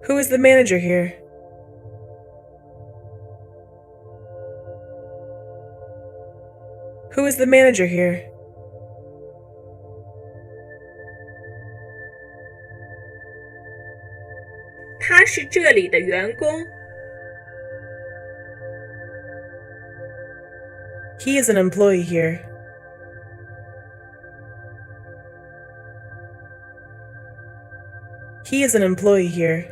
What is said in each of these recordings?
Who is the manager here? Who is the manager here? "他是这里的员工。" He is an employee here. He is an employee here.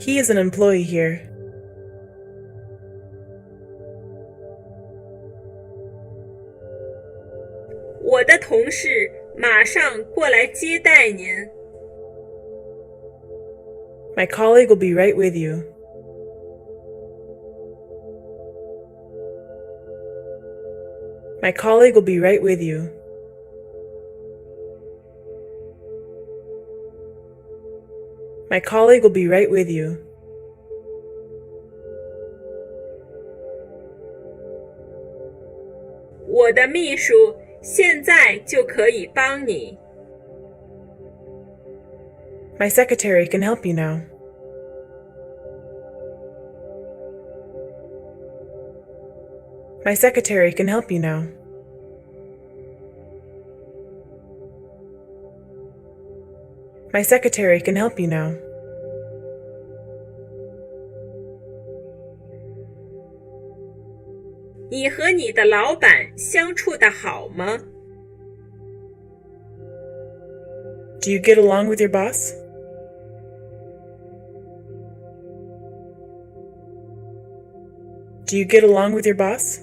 He is an employee here. 我的同事马上过来接待您。My colleague will be right with you. My colleague will be right with you. My colleague will be right with you. 我的秘书现在就可以帮你。My secretary can help you now. My secretary can help you now. My secretary can help you now. 你和你的老板相处得好吗？ Do you get along with your boss? Do you get along with your boss?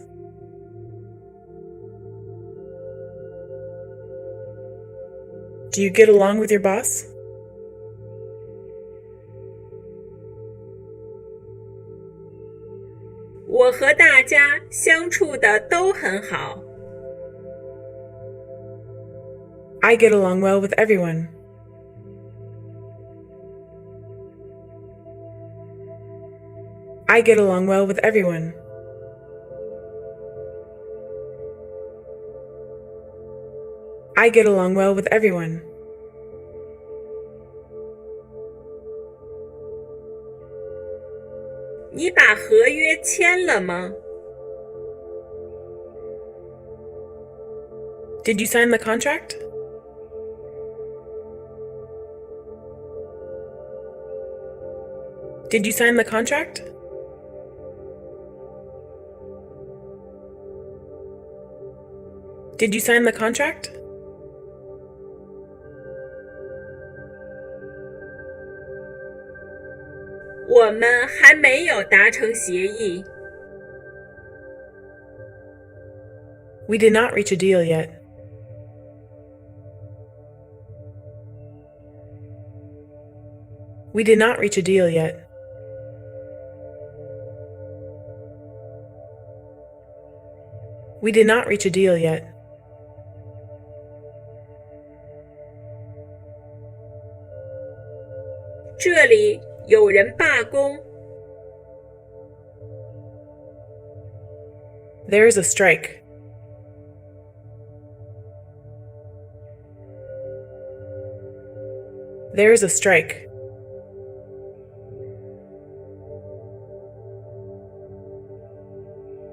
Do you get along with your boss? 我和大家相处的都很好。I get along well with everyone. I get along well with everyone. I get along well with everyone. 你把合约签了吗？ Did you sign the contract? Did you sign the contract? Did you sign the contract? 我们还没有达成协议。We did not reach a deal yet. We did not reach a deal yet. We did not reach a deal yet. 这里有人罢工。There is a strike. There is a strike.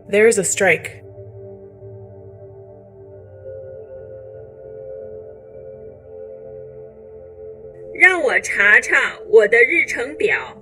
There is a strike. 让我查查我的日程表。